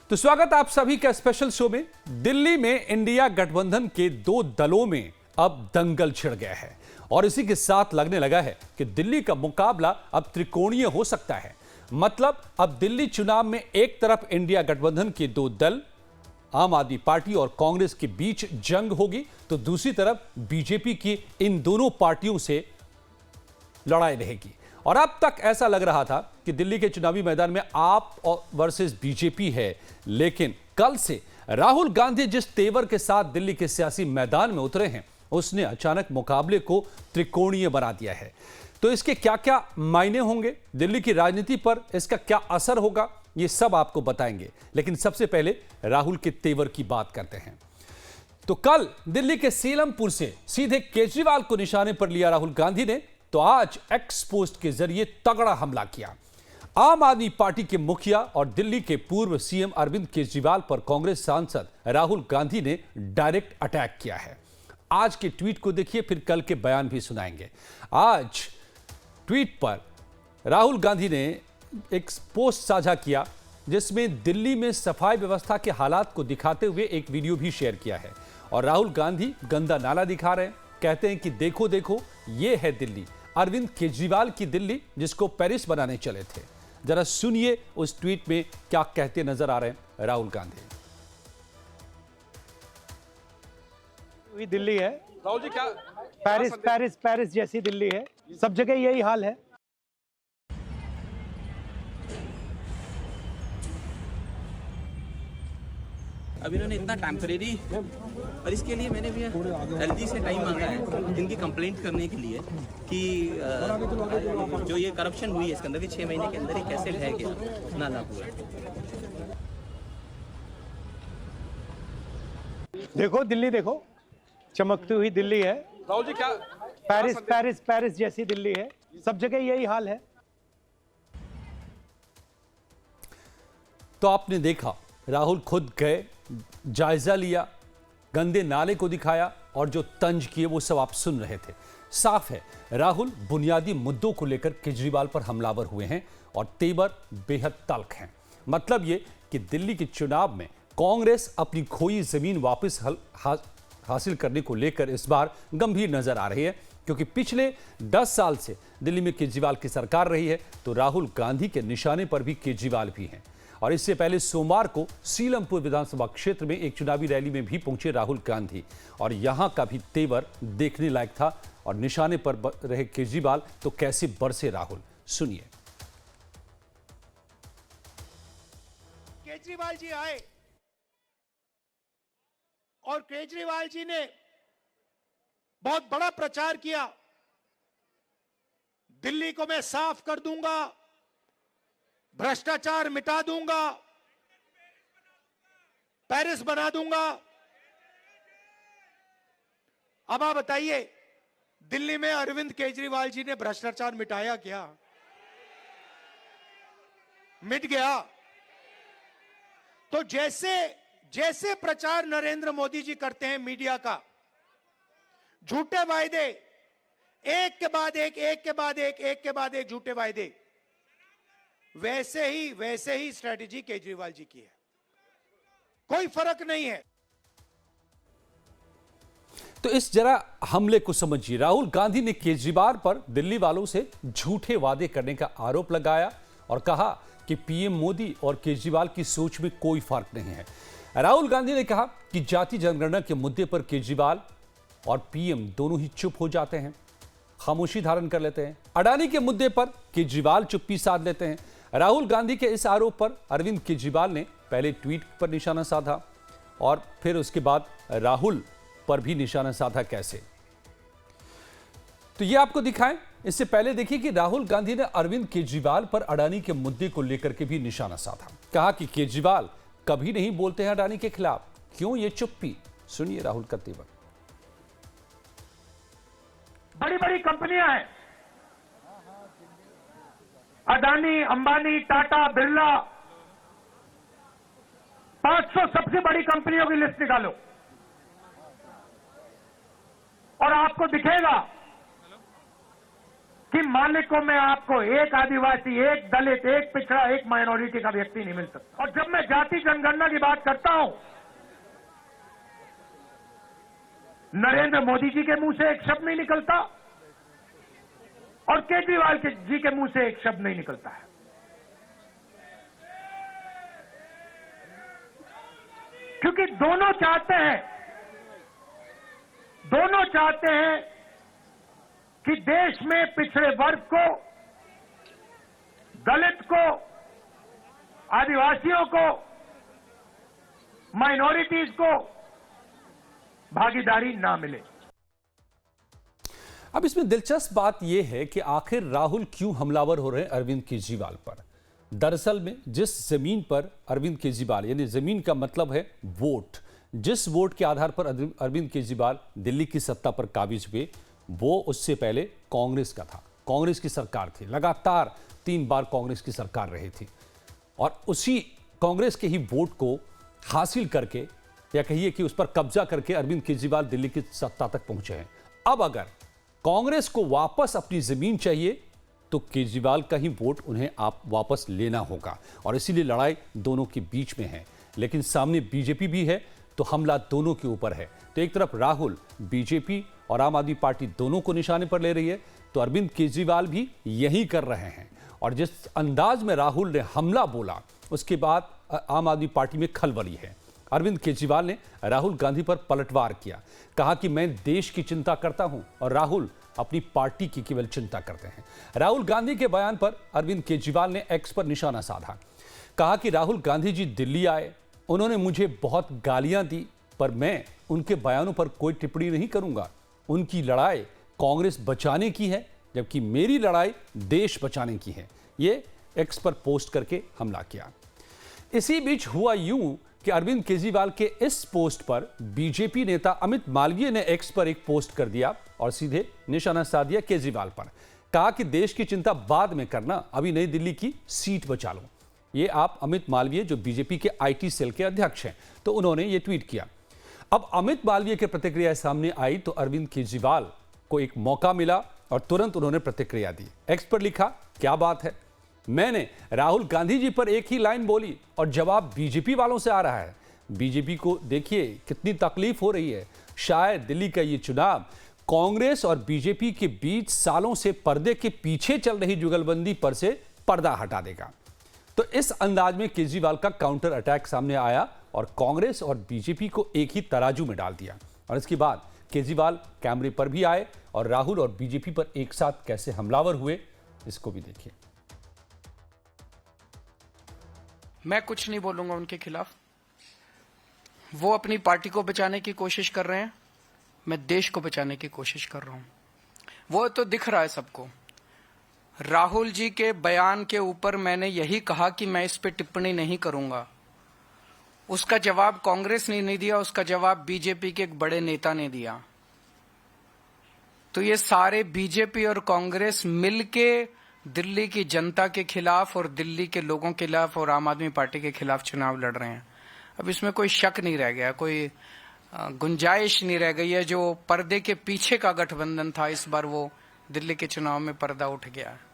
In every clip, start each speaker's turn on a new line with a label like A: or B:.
A: तो स्वागत आप सभी का स्पेशल शो में। दिल्ली में इंडिया गठबंधन के दो दलों में अब दंगल छिड़ गया है और इसी के साथ लगने लगा है कि दिल्ली का मुकाबला अब त्रिकोणीय हो सकता है। मतलब अब दिल्ली चुनाव में एक तरफ इंडिया गठबंधन के दो दल आम आदमी पार्टी और कांग्रेस के बीच जंग होगी, तो दूसरी तरफ बीजेपी की इन दोनों पार्टियों से लड़ाई रहेगी। और अब तक ऐसा लग रहा था कि दिल्ली के चुनावी मैदान में आप वर्सेस बीजेपी है, लेकिन कल से राहुल गांधी जिस तेवर के साथ दिल्ली के सियासी मैदान में उतरे हैं, उसने अचानक मुकाबले को त्रिकोणीय बना दिया है। तो इसके क्या क्या मायने होंगे, दिल्ली की राजनीति पर इसका क्या असर होगा, ये सब आपको बताएंगे। लेकिन सबसे पहले राहुल के तेवर की बात करते हैं। तो कल दिल्ली के सीलमपुर से सीधे केजरीवाल को निशाने पर लिया राहुल गांधी ने, तो आज एक्स पोस्ट के जरिए तगड़ा हमला किया। आम आदमी पार्टी के मुखिया और दिल्ली के पूर्व सीएम अरविंद केजरीवाल पर कांग्रेस सांसद राहुल गांधी ने डायरेक्ट अटैक किया है। आज के ट्वीट को देखिए, फिर कल के बयान भी सुनाएंगे। आज ट्वीट पर राहुल गांधी ने एक पोस्ट साझा किया जिसमें दिल्ली में सफाई व्यवस्था के हालात को दिखाते हुए एक वीडियो भी शेयर किया है। और राहुल गांधी गंदा नाला दिखा रहे हैं, कहते हैं कि देखो देखो ये है दिल्ली, अरविंद केजरीवाल की दिल्ली जिसको पेरिस बनाने चले थे। जरा सुनिए उस ट्वीट में क्या कहते नजर आ रहे हैं राहुल गांधी।
B: दिल्ली है
C: राहुल जी, क्या
B: पेरिस पेरिस पेरिस जैसी दिल्ली है, सब जगह यही हाल है।
D: अब इन्होंने इतना टेम्परेरी, और इसके लिए मैंने भी एलजी से टाइम मांगा है इनकी कंप्लेंट करने के लिए कि जो ये करप्शन हुई है इसके अंदर, 6 महीने के अंदर ये कैसे ढह गया नाला पूरा।
B: देखो दिल्ली, देखो चमकती हुई दिल्ली है।
C: राहुल जी, क्या
B: पेरिस पेरिस पेरिस जैसी दिल्ली है, सब जगह यही हाल है।
A: तो आपने देखा, राहुल खुद गए, जायजा लिया, गंदे नाले को दिखाया और जो तंज किए वो सब आप सुन रहे थे। साफ है राहुल बुनियादी मुद्दों को लेकर केजरीवाल पर हमलावर हुए हैं और तेवर बेहद तल्ख हैं। मतलब ये कि दिल्ली के चुनाव में कांग्रेस अपनी खोई जमीन वापस हासिल करने को लेकर इस बार गंभीर नजर आ रही है, क्योंकि पिछले 10 साल से दिल्ली में केजरीवाल की सरकार रही है, तो राहुल गांधी के निशाने पर भी केजरीवाल भी हैं। और इससे पहले सोमवार को सीलमपुर विधानसभा क्षेत्र में एक चुनावी रैली में भी पहुंचे राहुल गांधी और यहां का भी तेवर देखने लायक था। और निशाने पर रहे केजरीवाल तो कैसे बरसे राहुल, सुनिए।
E: केजरीवाल जी आए और केजरीवाल जी ने बहुत बड़ा प्रचार किया, दिल्ली को मैं साफ कर दूंगा, भ्रष्टाचार मिटा दूंगा, पेरिस बना दूंगा। अब आप बताइए, दिल्ली में अरविंद केजरीवाल जी ने भ्रष्टाचार मिटाया क्या? मिट गया। तो जैसे प्रचार नरेंद्र मोदी जी करते हैं मीडिया का, झूठे वायदे, एक के बाद एक झूठे वायदे, वैसे ही स्ट्रेटेजी केजरीवाल जी की है, कोई फर्क नहीं है।
A: तो इस जरा हमले को समझिए। राहुल गांधी ने केजरीवाल पर दिल्ली वालों से झूठे वादे करने का आरोप लगाया और कहा कि पीएम मोदी और केजरीवाल की सोच में कोई फर्क नहीं है। राहुल गांधी ने कहा कि जाति जनगणना के मुद्दे पर केजरीवाल और पीएम दोनों ही चुप हो जाते हैं, खामोशी धारण कर लेते हैं। अडानी के मुद्दे पर केजरीवाल चुप्पी साध लेते हैं। राहुल गांधी के इस आरोप पर अरविंद केजरीवाल ने पहले ट्वीट पर निशाना साधा और फिर उसके बाद राहुल पर भी निशाना साधा। कैसे, तो ये आपको दिखाएं। इससे पहले देखिए कि राहुल गांधी ने अरविंद केजरीवाल पर अडानी के मुद्दे को लेकर के भी निशाना साधा। कहा कि केजरीवाल कभी नहीं बोलते हैं अडानी के खिलाफ, क्यों ये चुप्पी। सुनिए राहुल का तेवर।
F: बड़ी बड़ी कंपनियां हैं, अडानी, अंबानी, टाटा, बिरला, 500 सबसे बड़ी कंपनियों की लिस्ट निकालो और आपको दिखेगा कि मालिकों में आपको एक आदिवासी, एक दलित, एक पिछड़ा, एक माइनॉरिटी का व्यक्ति नहीं मिल सकता। और जब मैं जाति जनगणना की बात करता हूं, नरेंद्र मोदी जी के मुंह से एक शब्द नहीं निकलता और केजरीवाल जी के मुंह से एक शब्द नहीं निकलता है। क्योंकि दोनों चाहते हैं कि देश में पिछड़े वर्ग को, दलित को, आदिवासियों को, माइनॉरिटीज को भागीदारी ना मिले।
A: अब इसमें दिलचस्प बात यह है कि आखिर राहुल क्यों हमलावर हो रहे हैं अरविंद केजरीवाल पर। दरअसल में जिस जमीन पर अरविंद केजरीवाल, यानी जमीन का मतलब है वोट, जिस वोट के आधार पर अरविंद केजरीवाल दिल्ली की सत्ता पर काबिज हुए, वो उससे पहले कांग्रेस का था। कांग्रेस की सरकार थी, लगातार 3 बार कांग्रेस की सरकार रही थी और उसी कांग्रेस के ही वोट को हासिल करके, या कहिए कि उस पर कब्जा करके अरविंद केजरीवाल दिल्ली की सत्ता तक पहुंचे हैं। अब अगर कांग्रेस को वापस अपनी जमीन चाहिए तो केजरीवाल का ही वोट उन्हें आप वापस लेना होगा और इसीलिए लड़ाई दोनों के बीच में है। लेकिन सामने बीजेपी भी है तो हमला दोनों के ऊपर है। तो एक तरफ राहुल बीजेपी और आम आदमी पार्टी दोनों को निशाने पर ले रही है, तो अरविंद केजरीवाल भी यही कर रहे हैं। और जिस अंदाज में राहुल ने हमला बोला, उसके बाद आम आदमी पार्टी में खलबली है। अरविंद केजरीवाल ने राहुल गांधी पर पलटवार किया, कहा कि मैं देश की चिंता करता हूं और राहुल अपनी पार्टी की केवल चिंता करते हैं। राहुल गांधी के बयान पर अरविंद केजरीवाल ने एक्स पर निशाना साधा, कहा कि राहुल गांधी जी दिल्ली आए, उन्होंने मुझे बहुत गालियां दी, पर मैं उनके बयानों पर कोई टिप्पणी नहीं करूंगा। उनकी लड़ाई कांग्रेस बचाने की है, जबकि मेरी लड़ाई देश बचाने की है। ये एक्स पर पोस्ट करके हमला किया। इसी बीच हुआ यूं कि अरविंद केजरीवाल के इस पोस्ट पर बीजेपी नेता अमित मालवीय ने एक्स पर एक पोस्ट कर दिया और सीधे निशाना साध दिया केजरीवाल पर। कहा कि देश की चिंता बाद में करना, अभी नई दिल्ली की सीट बचा लो। ये आप अमित मालवीय जो बीजेपी के आईटी सेल के अध्यक्ष हैं, तो उन्होंने ये ट्वीट किया। अब अमित मालवीय की प्रतिक्रिया सामने आई तो अरविंद केजरीवाल को एक मौका मिला और तुरंत उन्होंने प्रतिक्रिया दी। एक्स पर लिखा, क्या बात है, मैंने राहुल गांधी जी पर एक ही लाइन बोली और जवाब बीजेपी वालों से आ रहा है। बीजेपी को देखिए कितनी तकलीफ हो रही है। शायद दिल्ली का ये चुनाव कांग्रेस और बीजेपी के बीच सालों से पर्दे के पीछे चल रही जुगलबंदी पर से पर्दा हटा देगा। तो इस अंदाज में केजरीवाल का काउंटर अटैक सामने आया और कांग्रेस और बीजेपी को एक ही तराजू में डाल दिया। और इसके बाद केजरीवाल कैमरे पर भी आए और राहुल और बीजेपी पर एक साथ कैसे हमलावर हुए, इसको भी देखिए।
C: मैं कुछ नहीं बोलूंगा उनके खिलाफ। वो अपनी पार्टी को बचाने की कोशिश कर रहे हैं, मैं देश को बचाने की कोशिश कर रहा हूं। वो तो दिख रहा है सबको। राहुल जी के बयान के ऊपर मैंने यही कहा कि मैं इस पे टिप्पणी नहीं करूंगा। उसका जवाब कांग्रेस ने नहीं दिया, उसका जवाब बीजेपी के एक बड़े नेता ने दिया। तो ये सारे बीजेपी और कांग्रेस मिलके दिल्ली की जनता के खिलाफ और दिल्ली के लोगों के खिलाफ और आम आदमी पार्टी के खिलाफ चुनाव लड़ रहे हैं। अब इसमें कोई शक नहीं रह गया, कोई गुंजाइश नहीं रह गई है। जो पर्दे के पीछे का गठबंधन था, इस बार वो दिल्ली के चुनाव में पर्दा उठ गया है।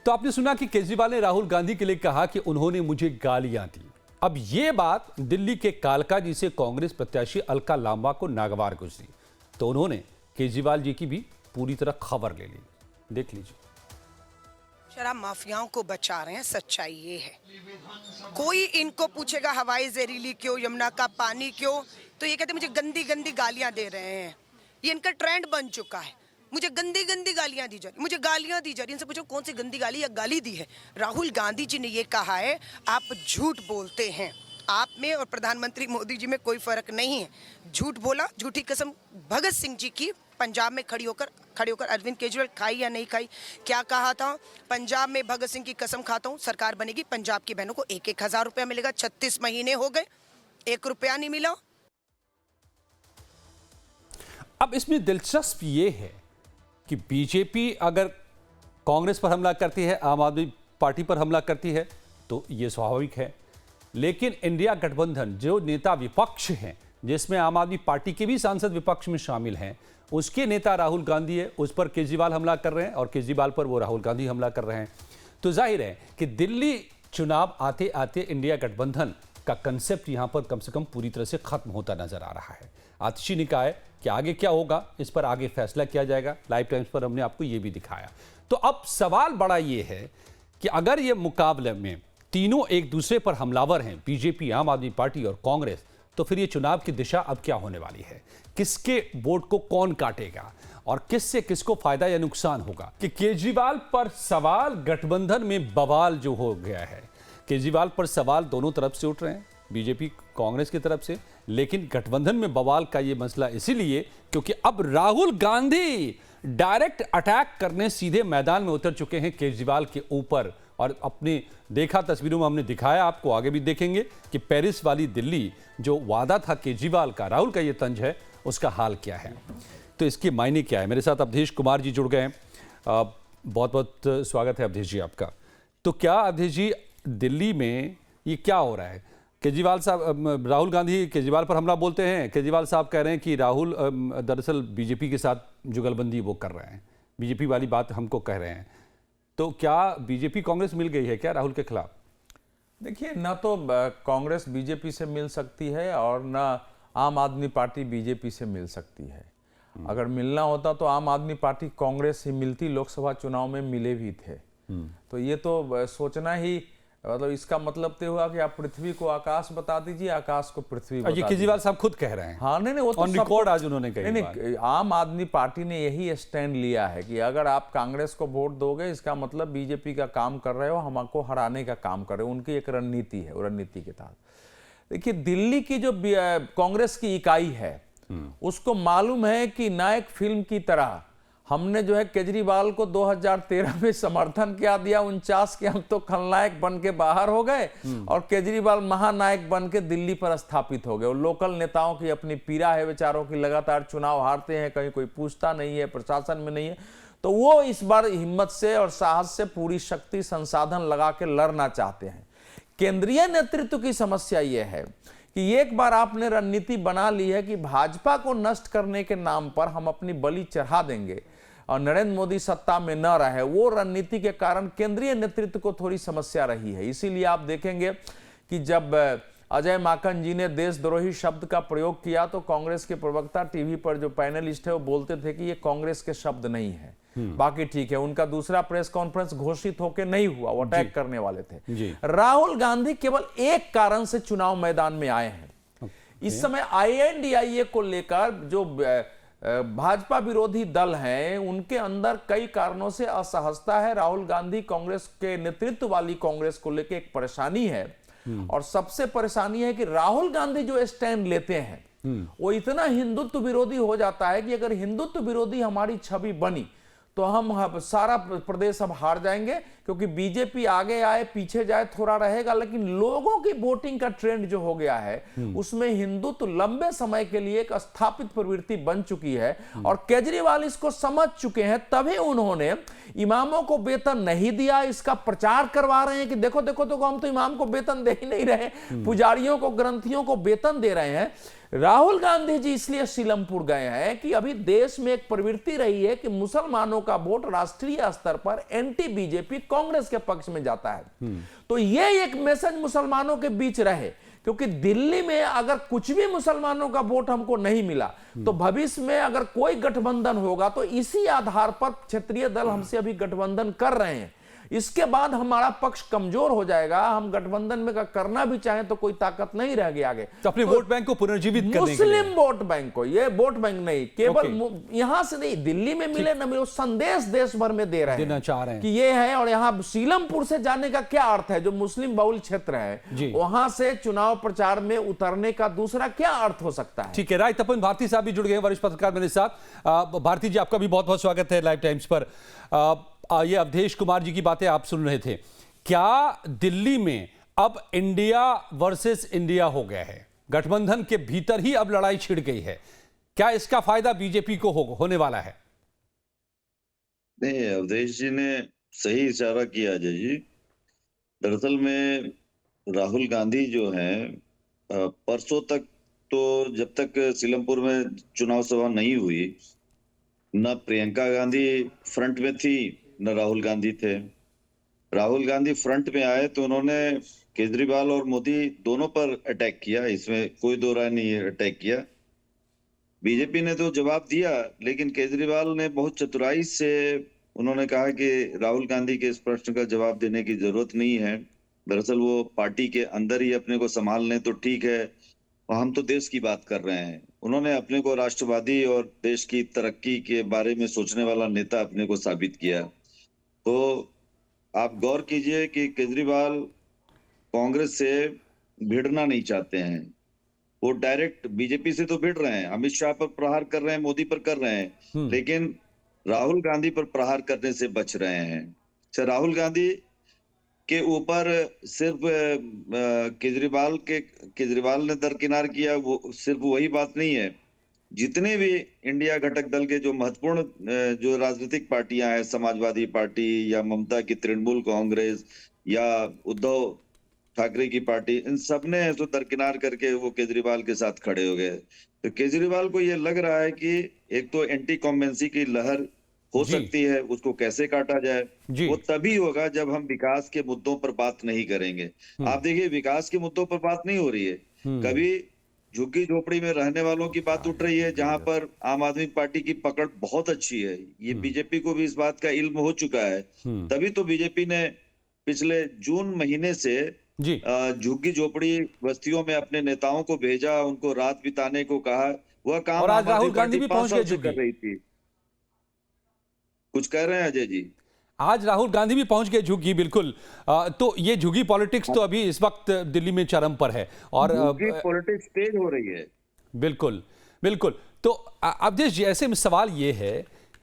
A: तो आपने सुना कि केजरीवाल ने राहुल गांधी के लिए कहा कि उन्होंने मुझे गालियां दी। अब यह बात दिल्ली के कालका जी से कांग्रेस प्रत्याशी अलका लांबा को नागवार गुजरी, तो उन्होंने केजरीवाल जी की भी पूरी तरह खबर ले ली। देख लीजिए।
G: शराब माफियाओं को बचा रहे हैं, सच्चाई ये है। कोई इनको पूछेगा हवाई जहरीली क्यों, यमुना का पानी क्यों, तो ये कहते मुझे गंदी गंदी गालियां दे रहे हैं। ये इनका ट्रेंड बन चुका है, मुझे गंदी गंदी गालियां दी जा रही, मुझे गालियां दी जा रही। इनसे पूछो कौन सी गंदी गाली या गाली दी है। राहुल गांधी जी ने ये कहा है, आप झूठ बोलते हैं, आप में और प्रधानमंत्री मोदी जी में कोई फर्क नहीं है। झूठ बोला, झूठी कसम भगत सिंह जी की पंजाब में खड़ी होकर अरविंद केजरीवाल खाई या नहीं खाई। क्या कहा था, पंजाब में भगत सिंह की कसम खाता हूं, सरकार बनेगी, पंजाब की बहनों को 1,000 रुपया मिलेगा। 36 महीने हो गए, 1 रुपया नहीं मिला।
A: अब इसमें दिलचस्प ये है कि बीजेपी अगर कांग्रेस पर हमला करती है, आम आदमी पार्टी पर हमला करती है, तो यह स्वाभाविक है। लेकिन इंडिया गठबंधन, जो नेता विपक्ष हैं, जिसमें आम आदमी पार्टी के भी सांसद विपक्ष में शामिल हैं, उसके नेता राहुल गांधी है, उस पर केजरीवाल हमला कर रहे हैं और केजरीवाल पर वो राहुल गांधी हमला कर रहे हैं। तो जाहिर है कि दिल्ली चुनाव आते आते इंडिया गठबंधन का कंसेप्ट यहां पर कम से कम पूरी तरह से खत्म होता नजर आ रहा है। आतिशी ने कहा है कि आगे क्या होगा इस पर आगे फैसला किया जाएगा। लाइव टाइम्स पर हमने आपको ये भी दिखाया। तो अब सवाल बड़ा ये है कि अगर ये मुकाबले में तीनों एक दूसरे पर हमलावर हैं, बीजेपी, आम आदमी पार्टी और कांग्रेस, तो फिर ये चुनाव की दिशा अब क्या होने वाली है? किसके वोट को कौन काटेगा और किससे किसको फायदा या नुकसान होगा? कि केजरीवाल पर सवाल, गठबंधन में बवाल जो हो गया है। केजरीवाल पर सवाल दोनों तरफ से उठ रहे हैं, बीजेपी कांग्रेस की तरफ से, लेकिन गठबंधन में बवाल का ये मसला इसीलिए क्योंकि अब राहुल गांधी डायरेक्ट अटैक करने सीधे मैदान में उतर चुके हैं केजरीवाल के ऊपर। और अपने देखा तस्वीरों में हमने दिखाया, आपको आगे भी देखेंगे कि पेरिस वाली दिल्ली जो वादा था केजरीवाल का, राहुल का ये तंज है, उसका हाल क्या है। तो इसके मायने क्या है? मेरे साथ अवधेश कुमार जी जुड़ गए हैं। बहुत बहुत स्वागत है अवधेश जी आपका। तो क्या अवधेश जी, दिल्ली में ये क्या हो रहा है? केजरीवाल साहब, राहुल गांधी केजरीवाल पर हमला बोलते हैं, केजरीवाल साहब कह रहे हैं कि राहुल दरअसल बीजेपी के साथ जुगलबंदी वो कर रहे हैं, बीजेपी वाली बात हमको कह रहे हैं। तो क्या बीजेपी कांग्रेस मिल गई है क्या राहुल के खिलाफ?
H: देखिए, ना तो कांग्रेस बीजेपी से मिल सकती है और ना आम आदमी पार्टी बीजेपी से मिल सकती है। अगर मिलना होता तो आम आदमी पार्टी कांग्रेस से मिलती, लोकसभा चुनाव में मिले भी थे। तो ये तो सोचना ही, मतलब इसका मतलब तो हुआ कि आप पृथ्वी को आकाश बता दीजिए, आकाश को पृथ्वी बता दीजिए।
A: केजरीवाल साहब खुद कह रहे हैं।
H: हाँ, नहीं, वो तो
A: ऑन रिकॉर्ड आज उन्होंने कही।
H: नहीं, आम आदमी पार्टी ने यही स्टैंड लिया है कि अगर आप कांग्रेस को वोट दोगे, इसका मतलब बीजेपी का काम कर रहे हो, हमको हराने का काम कर रहे हो। उनकी एक रणनीति है, रणनीति के तहत। देखिए, दिल्ली की जो कांग्रेस की इकाई है, उसको मालूम है कि नायक फिल्म की तरह हमने जो है केजरीवाल को 2013 में समर्थन क्या दिया, 49 के हम तो खलनायक बन के बाहर हो गए और केजरीवाल महानायक बन के दिल्ली पर स्थापित हो गए। और लोकल नेताओं की अपनी पीड़ा है बेचारों की, लगातार चुनाव हारते हैं, कहीं कोई पूछता नहीं है, प्रशासन में नहीं है। तो वो इस बार हिम्मत से और साहस से पूरी शक्ति संसाधन लगा के लड़ना चाहते हैं। केंद्रीय नेतृत्व की समस्या यह है कि एक बार आपने रणनीति बना ली है कि भाजपा को नष्ट करने के नाम पर हम अपनी बलि चढ़ा देंगे और नरेंद्र मोदी सत्ता में न रहे। वो रणनीति के कारण केंद्रीय नेतृत्व को थोड़ी समस्या रही है। इसीलिए आप देखेंगे कि जब अजय माकन जी ने देशद्रोही शब्द का प्रयोग किया तो कांग्रेस के प्रवक्ता टीवी पर जो पैनलिस्ट है वो बोलते थे कि ये कांग्रेस के शब्द नहीं है। बाकी ठीक है, उनका दूसरा प्रेस कॉन्फ्रेंस घोषित होकर नहीं हुआ, वो अटैक करने वाले थे। राहुल गांधी केवल एक कारण से चुनाव मैदान में आए हैं। इस समय INDIA को लेकर जो भाजपा विरोधी दल हैं, उनके अंदर कई कारणों से असहजता है। राहुल गांधी कांग्रेस के नेतृत्व वाली कांग्रेस को लेकर एक परेशानी है और सबसे परेशानी है कि राहुल गांधी जो स्टैंड लेते हैं वो इतना हिंदुत्व विरोधी हो जाता है कि अगर हिंदुत्व विरोधी हमारी छवि बनी तो हम सारा प्रदेश अब हार जाएंगे, क्योंकि बीजेपी आगे आए पीछे जाए थोड़ा रहेगा, लेकिन लोगों की वोटिंग का ट्रेंड जो हो गया है उसमें हिंदुत्व लंबे समय के लिए एक स्थापित प्रवृत्ति बन चुकी है और केजरीवाल इसको समझ चुके हैं। तभी उन्होंने इमामों को वेतन नहीं दिया, इसका प्रचार करवा रहे हैं कि देखो देखो तो हम तो इमाम को वेतन दे ही नहीं रहे, पुजारियों को, ग्रंथियों को वेतन दे रहे हैं। राहुल गांधी जी इसलिए सीलमपुर गए हैं कि अभी देश में एक प्रवृत्ति रही है कि मुसलमानों का वोट राष्ट्रीय स्तर पर एंटी बीजेपी कांग्रेस के पक्ष में जाता है। तो ये एक मैसेज मुसलमानों के बीच रहे, क्योंकि दिल्ली में अगर कुछ भी मुसलमानों का वोट हमको नहीं मिला तो भविष्य में अगर कोई गठबंधन होगा तो इसी आधार पर क्षेत्रीय दल हमसे अभी गठबंधन कर रहे हैं। इसके बाद हमारा पक्ष कमजोर हो जाएगा, हम गठबंधन में करना भी चाहें तो कोई ताकत नहीं रह गई आगे।
A: तो अपने वोट बैंक को पुनर्जीवित करने के लिए
H: मुस्लिम वोट बैंक को, ये वोट बैंक नहीं केवल यहां से नहीं, दिल्ली में मिले न मिले, संदेश देश भर में दे रहे हैं,
A: चाह रहे हैं
H: कि ये है। और यहाँ सीलमपुर से जाने का क्या अर्थ है, जो मुस्लिम बहुल क्षेत्र है वहां से चुनाव प्रचार में उतरने का दूसरा क्या अर्थ हो सकता है?
A: ठीक है, राय तपन भारती साहब भी जुड़ गए, वरिष्ठ पत्रकार मेरे साथ। भारती जी, आपका भी बहुत बहुत स्वागत है लाइव टाइम्स पर। ये अवधेश कुमार जी की बातें आप सुन रहे थे। क्या दिल्ली में अब इंडिया वर्सेस इंडिया हो गया है? गठबंधन के भीतर ही अब लड़ाई छिड़ गई है। क्या इसका फायदा बीजेपी को होने वाला है?
I: नहीं, अवधेश जी ने सही इशारा किया अजय जी। दरअसल में राहुल गांधी जो हैं परसों तक तो जब तक सीलमपुर में चुनाव सभा नहीं हुई, न प्रियंका गांधी फ्रंट में थी न राहुल गांधी थे। राहुल गांधी फ्रंट में आए तो उन्होंने केजरीवाल और मोदी दोनों पर अटैक किया, इसमें कोई दो राय नहीं है, अटैक किया। बीजेपी ने तो जवाब दिया, लेकिन केजरीवाल ने बहुत चतुराई से उन्होंने कहा कि राहुल गांधी के इस प्रश्न का जवाब देने की जरूरत नहीं है। दरअसल वो पार्टी के अंदर ही अपने को संभाल लें तो ठीक है, और हम तो देश की बात कर रहे हैं। उन्होंने अपने को राष्ट्रवादी और देश की तरक्की के बारे में सोचने वाला नेता अपने को साबित किया। तो आप गौर कीजिए कि केजरीवाल कांग्रेस से भिड़ना नहीं चाहते हैं, वो डायरेक्ट बीजेपी से तो भिड़ रहे हैं, अमित शाह पर प्रहार कर रहे हैं, मोदी पर कर रहे हैं, लेकिन राहुल गांधी पर प्रहार करने से बच रहे हैं। अच्छा, राहुल गांधी के ऊपर सिर्फ केजरीवाल ने दरकिनार किया, वो सिर्फ वही बात नहीं है। जितने भी इंडिया घटक दल के जो महत्वपूर्ण जो राजनीतिक पार्टियां हैं, समाजवादी पार्टी या ममता की तृणमूल कांग्रेस या उद्धव ठाकरे की पार्टी, इन सब ने तो दरकिनार करके वो केजरीवाल के साथ खड़े हो गए। तो केजरीवाल को ये लग रहा है कि एक तो एंटी कॉम्बेंसी की लहर हो सकती है, उसको कैसे काटा जाए, वो तभी होगा जब हम विकास के मुद्दों पर बात नहीं करेंगे। आप देखिए, विकास के मुद्दों पर बात नहीं हो रही है, कभी झुग्गी झोपड़ी में रहने वालों की बात उठ रही है, जहां पर आम आदमी पार्टी की पकड़ बहुत अच्छी है। ये बीजेपी को भी इस बात का इल्म हो चुका है, तभी तो बीजेपी ने पिछले जून महीने से झुग्गी झोपड़ी बस्तियों में अपने नेताओं को भेजा, उनको रात बिताने को कहा। वह काम
A: और आज राहुल गांधी भी
I: 5
A: पहुंच
I: साल
A: गए
I: से कर रही थी। कुछ कह रहे हैं अजय जी?
A: आज राहुल गांधी भी पहुंच गए झुग्गी, बिल्कुल। तो ये झुग्गी पॉलिटिक्स तो अभी इस वक्त दिल्ली में चरम पर है और
I: पॉलिटिक्स तेज हो रही है।
A: बिल्कुल बिल्कुल। तो अब ऐसे में सवाल ये है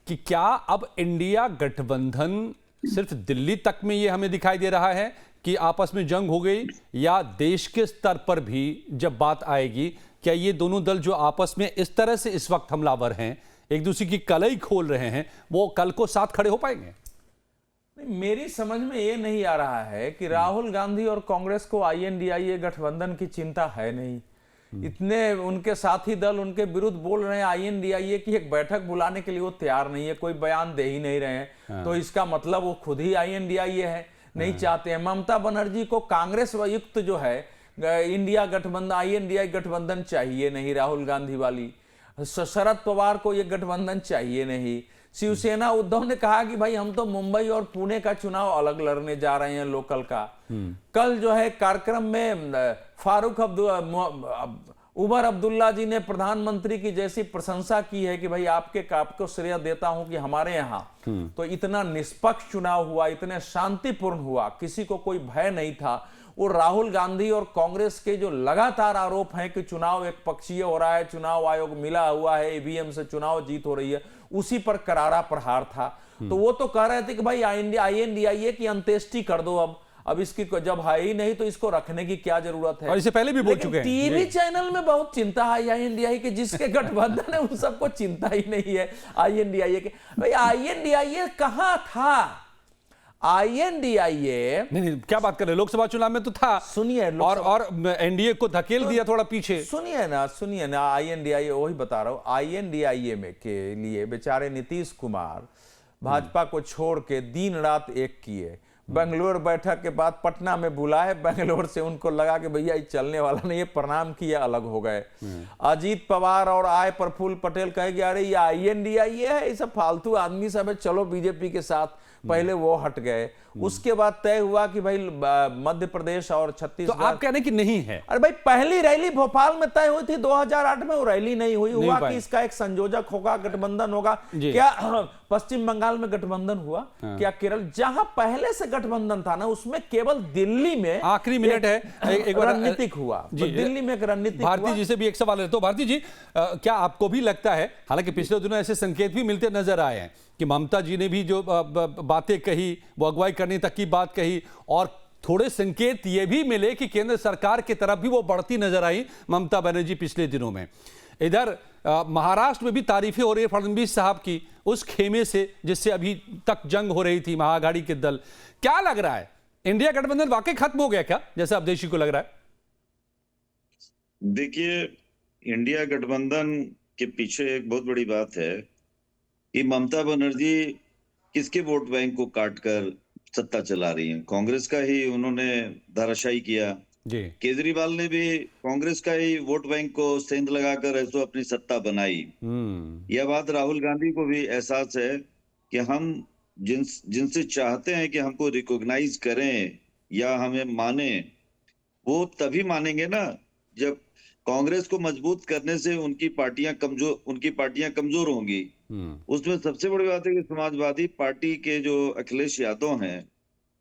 A: कि क्या अब इंडिया गठबंधन सिर्फ दिल्ली तक में ये हमें दिखाई दे रहा है कि आपस में जंग हो गई, या देश के स्तर पर भी जब बात आएगी, क्या ये दोनों दल जो आपस में इस तरह से इस वक्त हमलावर हैं, एक दूसरे की कलई खोल रहे हैं, वो कल को साथ खड़े हो पाएंगे?
H: मेरी समझ में ये नहीं आ रहा है कि राहुल गांधी और कांग्रेस को INDIA गठबंधन की चिंता है नहीं। इतने उनके साथी दल उनके विरुद्ध बोल रहे हैं, INDIA की एक बैठक बुलाने के लिए वो तैयार नहीं है, कोई बयान दे ही नहीं रहे हैं। तो इसका मतलब वो खुद ही INDIA है, नहीं चाहते हैं। ममता बनर्जी को कांग्रेस युक्त जो है इंडिया गठबंधन, INDIA गठबंधन चाहिए नहीं, राहुल गांधी वाली। शरद पवार को ये गठबंधन चाहिए नहीं। शिवसेना उद्धव ने कहा कि भाई हम तो मुंबई और पुणे का चुनाव अलग लड़ने जा रहे हैं, लोकल का। कल जो है कार्यक्रम में उमर अब्दुल्ला जी ने प्रधानमंत्री की जैसी प्रशंसा की है कि भाई आपको श्रेय देता हूं कि हमारे यहाँ तो इतना निष्पक्ष चुनाव हुआ, इतने शांतिपूर्ण हुआ, किसी को कोई भय नहीं था। वो राहुल गांधी और कांग्रेस के जो लगातार आरोप हैं कि चुनाव एक पक्षीय हो रहा है, चुनाव आयोग मिला हुआ है, EVM से चुनाव जीत हो रही है, उसी पर करारा प्रहार था। तो वो तो कह रहे थे कि भाई INDIA की अंत्येष्टि कर दो, अब इसकी जब है ही नहीं तो इसको रखने की क्या जरूरत है।
A: और इससे पहले भी बोल चुके हैं।
H: टीवी चैनल में बहुत चिंता है INDIA की, जिसके गठबंधन है उन सबको चिंता ही नहीं है INDIA के। भाई INDIA कहां था? INDIA
A: नहीं, क्या बात कर रहे हैं, लोकसभा चुनाव में तो था।
H: सुनिए,
A: और NDA को धकेल दिया थोड़ा पीछे।
H: सुनिए ना INDIA, वही बता रहा हूं, INDIA में के लिए बेचारे नीतीश कुमार भाजपा को छोड़ के दिन रात एक किए। बेंगलोर बैठक के बाद पटना में बुलाए, बेंगलोर से उनको लगा कि भैया ये चलने वाला नहीं है, प्रणाम किया, अलग हो गए। अजीत पवार और आय प्रफुल्ल पटेल कहे कि अरे ये INDIA है, ये सब फालतू आदमी सब है, चलो बीजेपी के साथ। पहले वो हट गए, उसके बाद तय हुआ कि भाई मध्य प्रदेश और छत्तीसगढ़।
A: तो आप कहने की नहीं है?
H: अरे भाई पहली रैली भोपाल में तय हुई थी 2008 में, वो रैली नहीं हुई। हुआ कि इसका एक संयोजक होगा, गठबंधन होगा। क्या पश्चिम बंगाल में गठबंधन हुआ? क्या केरल, जहां पहले से गठबंधन था ना, उसमें केवल दिल्ली में
A: आखिरी मिनट है, एक
H: रणनीतिक हुआ। दिल्ली में एक रणनीतिक।
A: भारती जी से भी एक सवाल है। तो भारती जी, क्या आपको भी लगता है, हालांकि पिछले दिनों ऐसे संकेत भी मिलते नजर आए हैं कि ममता जी ने भी जो बातें कही, वो अगुवाई करने तक की बात कही, और थोड़े संकेत ये भी मिले कि केंद्र सरकार की तरफ भी वो बढ़ती नजर आई ममता बनर्जी पिछले दिनों में। इधर महाराष्ट्र में भी तारीफें हो रही है फडणवीस साहब की, उस खेमे से जिससे अभी तक जंग हो रही थी महाआघाड़ी के दल। क्या लग रहा है, इंडिया गठबंधन वाकई खत्म हो गया क्या, जैसा अब देशी को लग रहा है?
I: देखिए, इंडिया गठबंधन के पीछे एक बहुत बड़ी बात है कि ममता बनर्जी किसके वोट बैंक को काटकर सत्ता चला रही हैं। कांग्रेस का ही उन्होंने धराशायी किया।
A: जी।
I: केजरीवाल ने भी कांग्रेस का ही वोट बैंक को सेंध लगाकर ऐसो अपनी सत्ता बनाई। यह बात राहुल गांधी को भी एहसास है कि हम जिनसे चाहते हैं कि हमको रिकॉग्नाइज करें या हमें माने, वो तभी मानेंगे ना जब कांग्रेस को मजबूत करने से उनकी पार्टियां कमजोर होंगी। उसमें सबसे बड़ी बात है कि समाजवादी पार्टी के जो अखिलेश यादव हैं,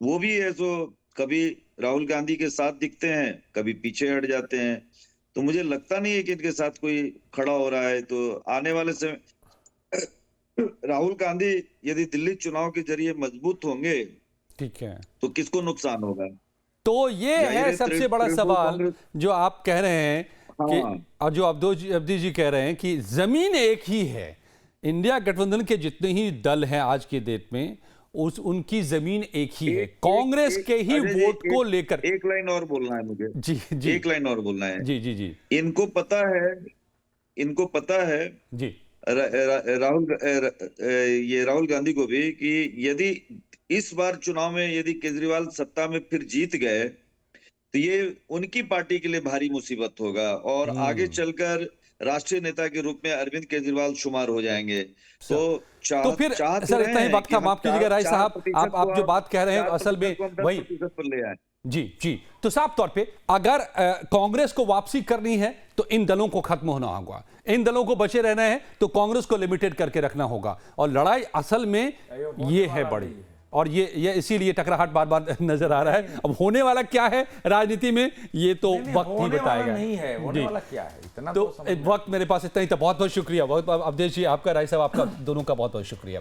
I: वो भी ऐसो कभी राहुल गांधी के साथ दिखते हैं, कभी पीछे हट जाते हैं। तो मुझे लगता नहीं है कि इनके साथ कोई खड़ा हो रहा है। तो आने वाले समय राहुल गांधी यदि दिल्ली चुनाव के जरिए मजबूत होंगे,
A: ठीक है,
I: तो किसको नुकसान होगा?
A: तो ये है सबसे बड़ा सवाल जो आप कह रहे हैं कि, और जो अब्दी जी कह रहे हैं कि जमीन एक ही है। इंडिया गठबंधन के जितने ही दल हैं आज की डेट में, उनकी जमीन एक ही है, कांग्रेस के ही वोट को लेकर।
I: एक लाइन और बोलना है मुझे।
A: जी,
I: एक लाइन और बोलना है।
A: जी।
I: इनको पता है
A: जी,
I: राहुल गांधी को भी कि यदि इस बार चुनाव में यदि केजरीवाल सत्ता में फिर जीत गए तो ये उनकी पार्टी के लिए भारी मुसीबत होगा और आगे चलकर राष्ट्रीय नेता के रूप में अरविंद केजरीवाल शुमार हो जाएंगे। तो
A: फिर सर इतना ही वक्त था, माफ कीजिएगा राय साहब, आप जो बात कह रहे हैं असल में वही
I: ले आए।
A: जी। तो साफ तौर पे अगर कांग्रेस को वापसी करनी है तो इन दलों को खत्म होना होगा, इन दलों को बचे रहना है तो कांग्रेस को लिमिटेड करके रखना होगा। और लड़ाई असल में ये है बड़ी, और ये इसीलिए टकराहट बार बार नजर आ रहा है। अब होने वाला क्या है राजनीति में, ये तो वक्त ही बताएगा।
H: नहीं है होने वाला क्या है, इतना
A: तो वक्त मेरे पास इतना ही था। बहुत बहुत शुक्रिया, बहुत अवधेश जी आपका, राय साहब आपका, दोनों का बहुत बहुत शुक्रिया।